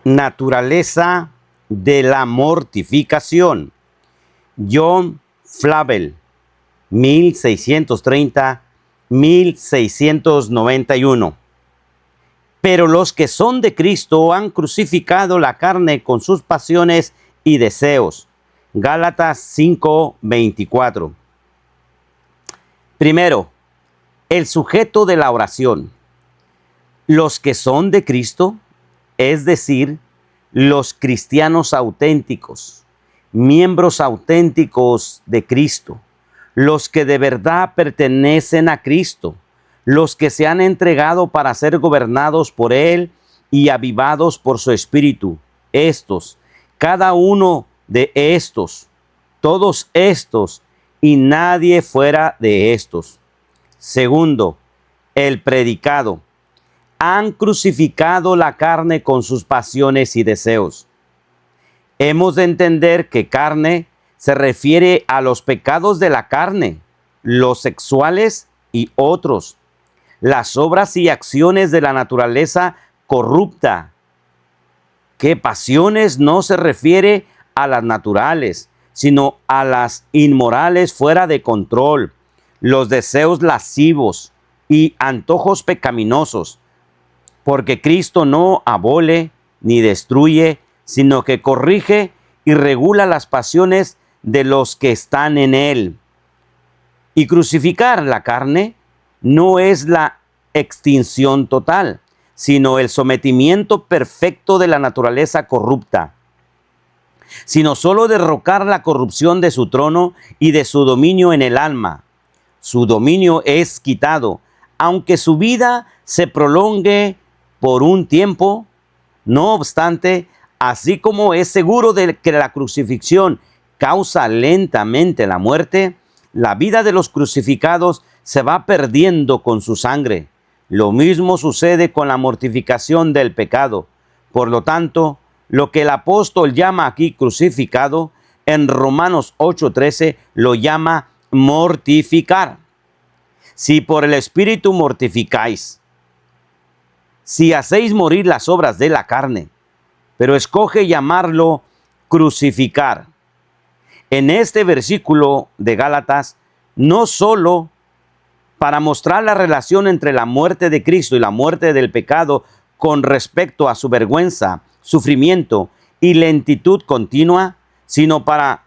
Naturaleza de la mortificación. John Flavel, 1630-1691. Pero los que son de Cristo han crucificado la carne con sus pasiones y deseos. Gálatas 5:24. Primero, el sujeto de la oración. Los que son de Cristo, es decir, los cristianos auténticos, miembros auténticos de Cristo, los que de verdad pertenecen a Cristo, los que se han entregado para ser gobernados por Él y avivados por su Espíritu. Estos, cada uno de estos, todos estos y nadie fuera de estos. Segundo, el predicado. Han crucificado la carne con sus pasiones y deseos. Hemos de entender que carne se refiere a los pecados de la carne, los sexuales y otros, las obras y acciones de la naturaleza corrupta. Que pasiones no se refiere a las naturales, sino a las inmorales fuera de control, los deseos lascivos y antojos pecaminosos. Porque Cristo no abole ni destruye, sino que corrige y regula las pasiones de los que están en Él. Y crucificar la carne no es la extinción total, sino el sometimiento perfecto de la naturaleza corrupta, sino solo derrocar la corrupción de su trono y de su dominio en el alma. Su dominio es quitado, aunque su vida se prolongue por un tiempo. No obstante, así como es seguro de que la crucifixión causa lentamente la muerte, la vida de los crucificados se va perdiendo con su sangre. Lo mismo sucede con la mortificación del pecado. Por lo tanto, lo que el apóstol llama aquí crucificado, en Romanos 8:13 lo llama mortificar. Si por el Espíritu mortificáis, si hacéis morir las obras de la carne, pero escoge llamarlo crucificar. En este versículo de Gálatas, no solo para mostrar la relación entre la muerte de Cristo y la muerte del pecado con respecto a su vergüenza, sufrimiento y lentitud continua, sino para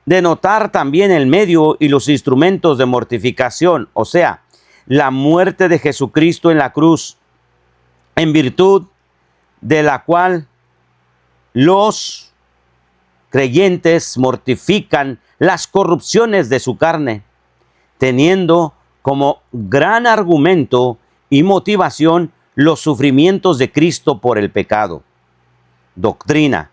denotar también el medio y los instrumentos de mortificación, o sea, la muerte de Jesucristo en la cruz, en virtud de la cual los creyentes mortifican las corrupciones de su carne, teniendo como gran argumento y motivación los sufrimientos de Cristo por el pecado. Doctrina.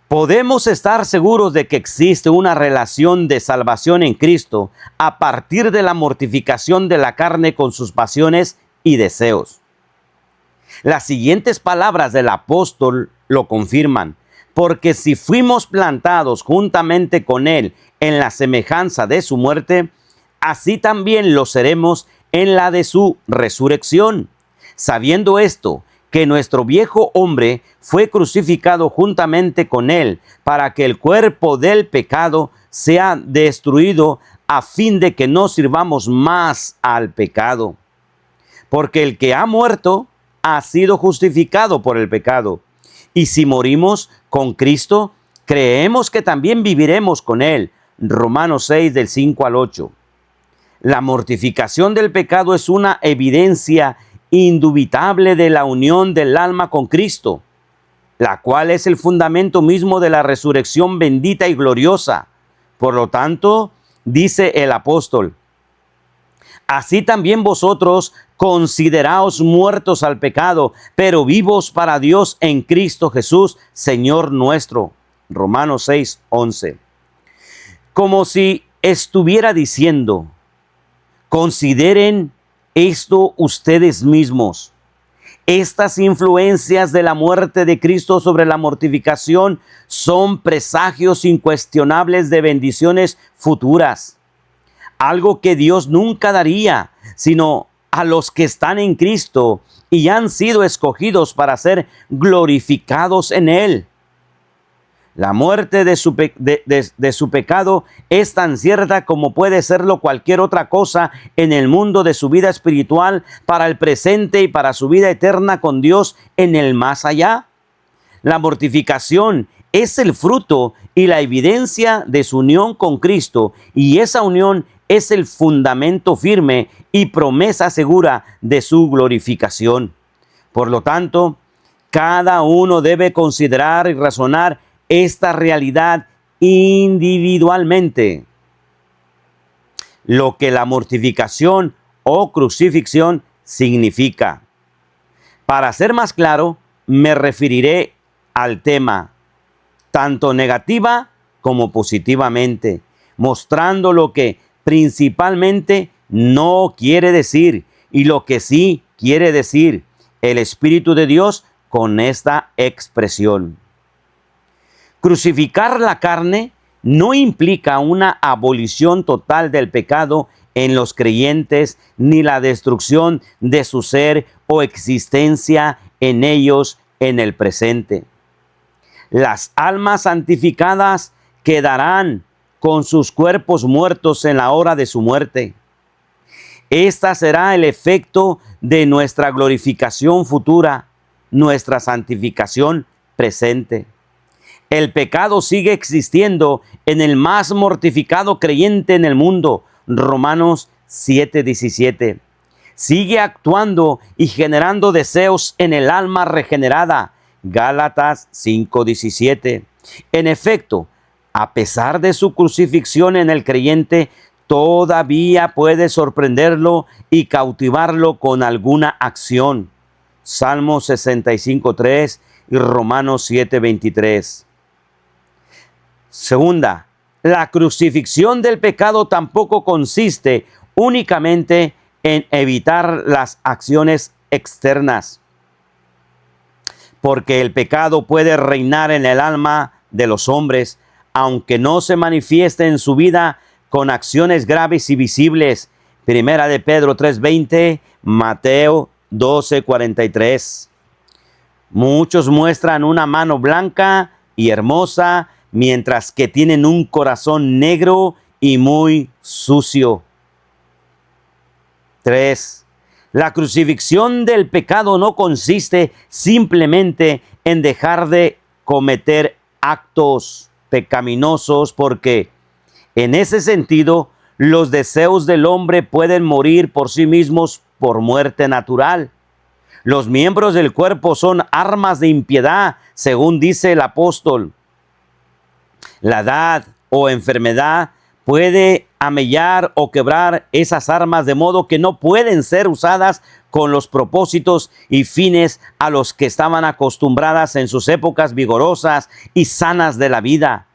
Podemos estar seguros de que existe una relación de salvación en Cristo a partir de la mortificación de la carne con sus pasiones y deseos. Las siguientes palabras del apóstol lo confirman, porque si fuimos plantados juntamente con Él en la semejanza de su muerte, así también lo seremos en la de su resurrección. Sabiendo esto, que nuestro viejo hombre fue crucificado juntamente con Él, para que el cuerpo del pecado sea destruido, a fin de que no sirvamos más al pecado. Porque el que ha muerto ha sido justificado por el pecado. Y si morimos con Cristo, creemos que también viviremos con Él. Romanos 6, del 5 al 8. La mortificación del pecado es una evidencia indubitable de la unión del alma con Cristo, la cual es el fundamento mismo de la resurrección bendita y gloriosa. Por lo tanto, dice el apóstol, así también vosotros consideraos muertos al pecado, pero vivos para Dios en Cristo Jesús, Señor nuestro. Romanos 6, 11. Como si estuviera diciendo, consideren esto ustedes mismos. Estas influencias de la muerte de Cristo sobre la mortificación son presagios incuestionables de bendiciones futuras. Algo que Dios nunca daría, sino a los que están en Cristo y han sido escogidos para ser glorificados en Él. La muerte de su pecado es tan cierta como puede serlo cualquier otra cosa en el mundo de su vida espiritual para el presente y para su vida eterna con Dios en el más allá. La mortificación es el fruto y la evidencia de su unión con Cristo, y esa unión es el fundamento firme y promesa segura de su glorificación. Por lo tanto, cada uno debe considerar y razonar esta realidad individualmente. Lo que la mortificación o crucifixión significa. Para ser más claro, me referiré al tema tanto negativa como positivamente, mostrando lo que principalmente no quiere decir y lo que sí quiere decir el Espíritu de Dios con esta expresión. Crucificar la carne no implica una abolición total del pecado en los creyentes ni la destrucción de su ser o existencia en ellos en el presente. Las almas santificadas quedarán con sus cuerpos muertos en la hora de su muerte. Esta será el efecto de nuestra glorificación futura, nuestra santificación presente. El pecado sigue existiendo en el más mortificado creyente en el mundo, Romanos 7:17. Sigue actuando y generando deseos en el alma regenerada, Gálatas 5:17. En efecto, a pesar de su crucifixión en el creyente, todavía puede sorprenderlo y cautivarlo con alguna acción. Salmo 65:3 y Romanos 7:23. Segunda, la crucifixión del pecado tampoco consiste únicamente en evitar las acciones externas, porque el pecado puede reinar en el alma de los hombres, aunque no se manifieste en su vida con acciones graves y visibles. Primera de Pedro 3:20, Mateo 12:43. Muchos muestran una mano blanca y hermosa, mientras que tienen un corazón negro y muy sucio. 3. La crucifixión del pecado no consiste simplemente en dejar de cometer actos pecaminosos, porque en ese sentido los deseos del hombre pueden morir por sí mismos por muerte natural. Los miembros del cuerpo son armas de impiedad, según dice el apóstol. La edad o enfermedad puede amellar o quebrar esas armas, de modo que no pueden ser usadas con los propósitos y fines a los que estaban acostumbradas en sus épocas vigorosas y sanas de la vida.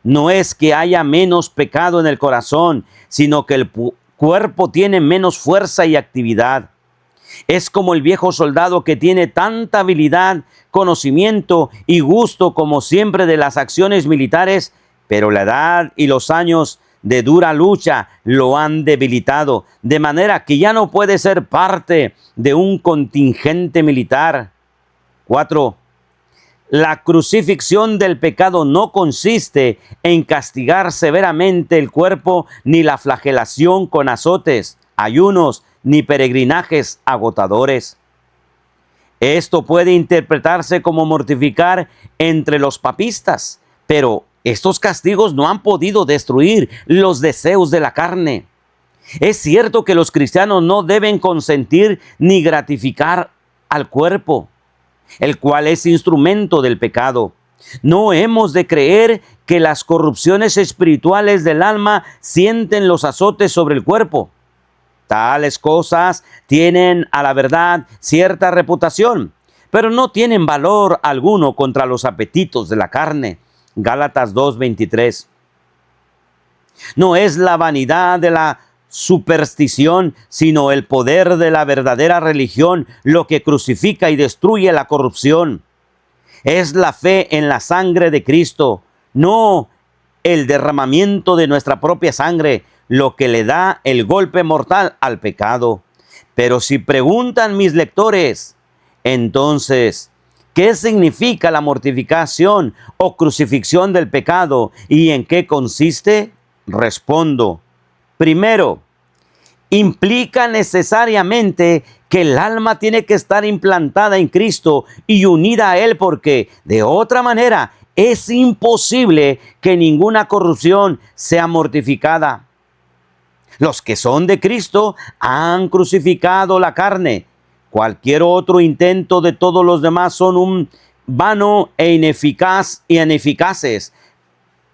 No es que haya menos pecado en el corazón, sino que el cuerpo tiene menos fuerza y actividad. Es como el viejo soldado que tiene tanta habilidad, conocimiento y gusto como siempre de las acciones militares, pero la edad y los años de dura lucha lo han debilitado, de manera que ya no puede ser parte de un contingente militar. 4. La crucifixión del pecado no consiste en castigar severamente el cuerpo, ni la flagelación con azotes, ayunos, ni peregrinajes agotadores. Esto puede interpretarse como mortificar entre los papistas, pero estos castigos no han podido destruir los deseos de la carne. Es cierto que los cristianos no deben consentir ni gratificar al cuerpo, el cual es instrumento del pecado. No hemos de creer que las corrupciones espirituales del alma sienten los azotes sobre el cuerpo. Tales cosas tienen a la verdad cierta reputación, pero no tienen valor alguno contra los apetitos de la carne. Gálatas 2:23. No es la vanidad de la superstición, sino el poder de la verdadera religión lo que crucifica y destruye la corrupción. Es la fe en la sangre de Cristo, no el derramamiento de nuestra propia sangre, lo que le da el golpe mortal al pecado. Pero si preguntan mis lectores, entonces, ¿qué significa la mortificación o crucifixión del pecado y en qué consiste? Respondo, primero, implica necesariamente que el alma tiene que estar implantada en Cristo y unida a Él, porque de otra manera es imposible que ninguna corrupción sea mortificada. Los que son de Cristo han crucificado la carne. Cualquier otro intento de todos los demás son un vano e ineficaces.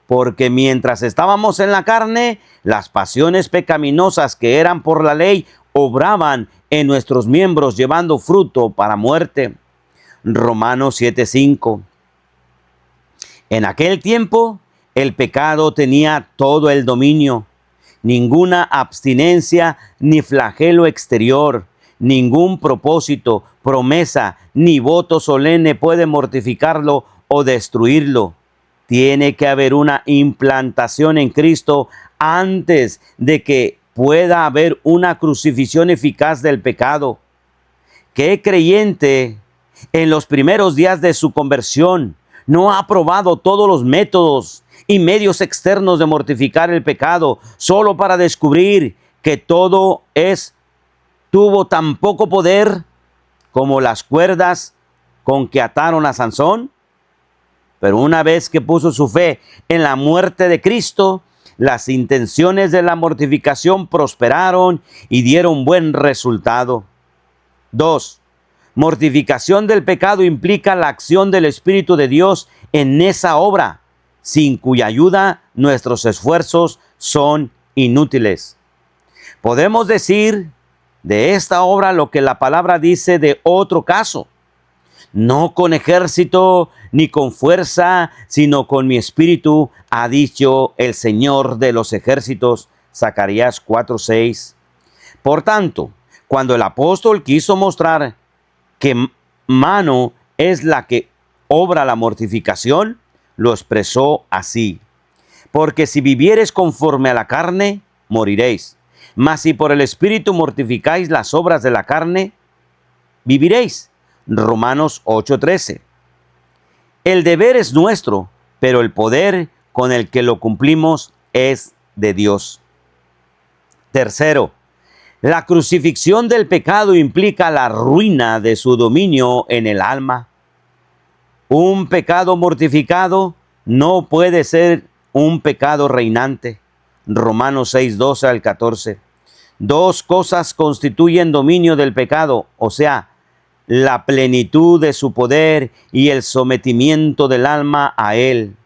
Porque mientras estábamos en la carne, las pasiones pecaminosas que eran por la ley obraban en nuestros miembros, llevando fruto para muerte. Romanos 7:5. En aquel tiempo, el pecado tenía todo el dominio. Ninguna abstinencia ni flagelo exterior, ningún propósito, promesa ni voto solemne puede mortificarlo o destruirlo. Tiene que haber una implantación en Cristo antes de que pueda haber una crucifixión eficaz del pecado. ¿Qué creyente en los primeros días de su conversión no ha probado todos los métodos y medios externos de mortificar el pecado solo para descubrir que todo tuvo tan poco poder como las cuerdas con que ataron a Sansón? Pero una vez que puso su fe en la muerte de Cristo, las intenciones de la mortificación prosperaron y dieron buen resultado. 2. Mortificación del pecado implica la acción del Espíritu de Dios en esa obra, sin cuya ayuda nuestros esfuerzos son inútiles. Podemos decir de esta obra lo que la palabra dice de otro caso. No con ejército ni con fuerza, sino con mi espíritu, ha dicho el Señor de los ejércitos. Zacarías 4:6. Por tanto, cuando el apóstol quiso mostrar que mano es la que obra la mortificación, lo expresó así: porque si vivieres conforme a la carne, moriréis. Mas si por el Espíritu mortificáis las obras de la carne, viviréis. Romanos 8:13. El deber es nuestro, pero el poder con el que lo cumplimos es de Dios. Tercero, la crucifixión del pecado implica la ruina de su dominio en el alma. Un pecado mortificado no puede ser un pecado reinante. Romanos 6:12 al 14. Dos cosas constituyen dominio del pecado, o sea, la plenitud de su poder y el sometimiento del alma a él.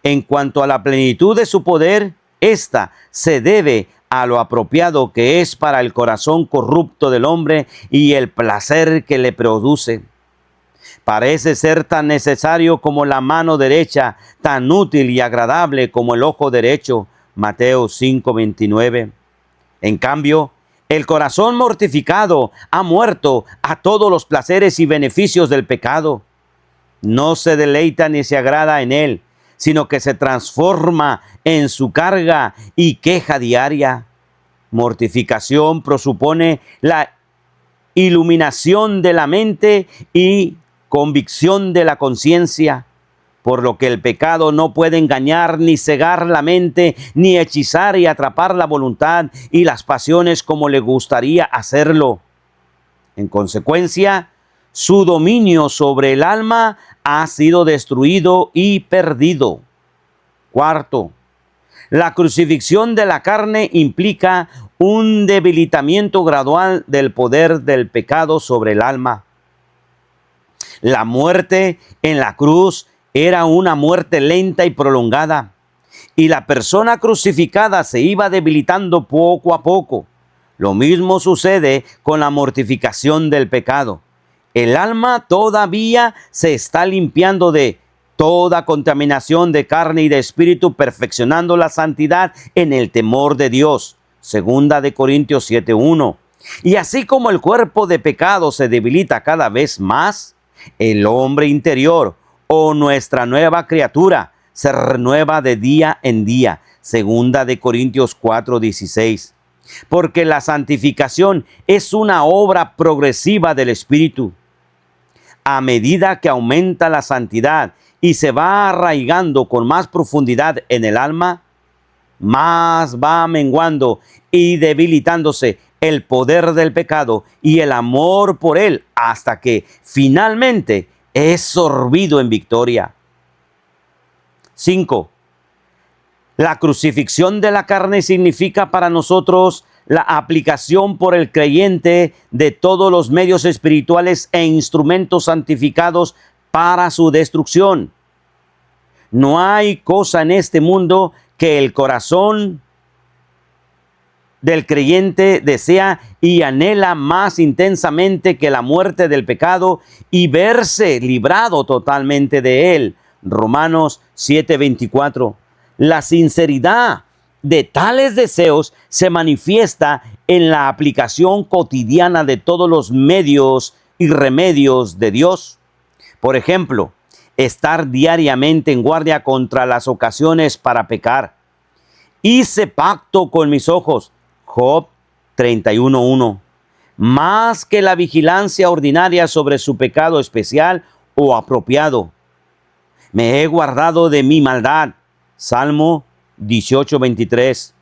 En cuanto a la plenitud de su poder, esta se debe a lo apropiado que es para el corazón corrupto del hombre y el placer que le produce. Parece ser tan necesario como la mano derecha, tan útil y agradable como el ojo derecho. Mateo 5:29. En cambio, el corazón mortificado ha muerto a todos los placeres y beneficios del pecado. No se deleita ni se agrada en él, sino que se transforma en su carga y queja diaria. Mortificación presupone la iluminación de la mente y convicción de la conciencia, por lo que el pecado no puede engañar ni cegar la mente, ni hechizar y atrapar la voluntad y las pasiones como le gustaría hacerlo. En consecuencia, su dominio sobre el alma ha sido destruido y perdido. Cuarto, la crucifixión de la carne implica un debilitamiento gradual del poder del pecado sobre el alma. La muerte en la cruz era una muerte lenta y prolongada, y la persona crucificada se iba debilitando poco a poco. Lo mismo sucede con la mortificación del pecado. El alma todavía se está limpiando de toda contaminación de carne y de espíritu, perfeccionando la santidad en el temor de Dios. 2 Corintios 7:1. Y así como el cuerpo de pecado se debilita cada vez más, el hombre interior o nuestra nueva criatura se renueva de día en día. 2 Corintios 4:16. porque la santificación es una obra progresiva del Espíritu. A medida que aumenta la santidad y se va arraigando con más profundidad en el alma, más va menguando y debilitándose el poder del pecado y el amor por él, hasta que finalmente es sorbido en victoria. 5. La crucifixión de la carne significa para nosotros la aplicación por el creyente de todos los medios espirituales e instrumentos santificados para su destrucción. No hay cosa en este mundo que el corazón del creyente desea y anhela más intensamente que la muerte del pecado y verse librado totalmente de él. Romanos 7:24. La sinceridad de tales deseos se manifiesta en la aplicación cotidiana de todos los medios y remedios de Dios. Por ejemplo, estar diariamente en guardia contra las ocasiones para pecar. Hice pacto con mis ojos. Job 31:1. Más que la vigilancia ordinaria sobre su pecado especial o apropiado. Me he guardado de mi maldad. Salmo 18:23.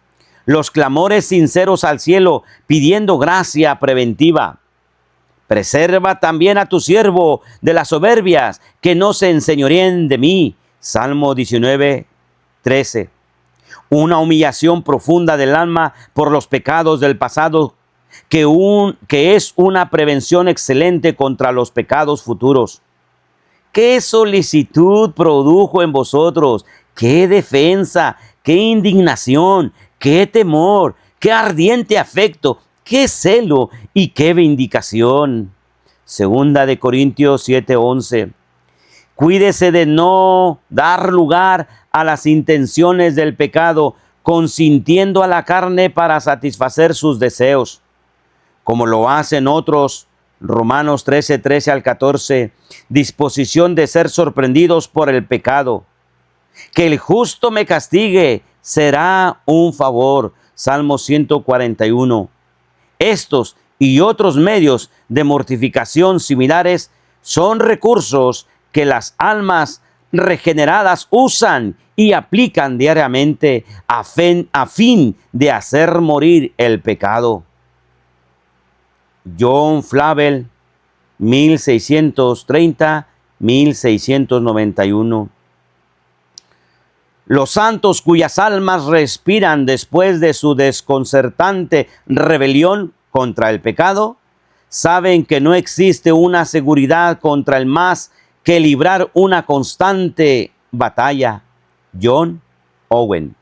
Los clamores sinceros al cielo pidiendo gracia preventiva. Preserva también a tu siervo de las soberbias, que no se enseñoreen de mí. Salmo 19:13. Una humillación profunda del alma por los pecados del pasado, que es una prevención excelente contra los pecados futuros. ¿Qué solicitud produjo en vosotros? ¡Qué defensa! ¡Qué indignación! ¡Qué temor! ¡Qué ardiente afecto! ¡Qué celo! ¡Y qué vindicación! Segunda de Corintios 7:11. Cuídese de no dar lugar a las intenciones del pecado, consintiendo a la carne para satisfacer sus deseos, como lo hacen otros. Romanos 13:13 al 14. Disposición de ser sorprendidos por el pecado. Que el justo me castigue será un favor. Salmo 141. Estos y otros medios de mortificación similares son recursos que las almas regeneradas usan y aplican diariamente a fin de hacer morir el pecado. John Flavel, 1630-1691. Los santos cuyas almas respiran después de su desconcertante rebelión contra el pecado, saben que no existe una seguridad contra el más que librar una constante batalla. John Owen.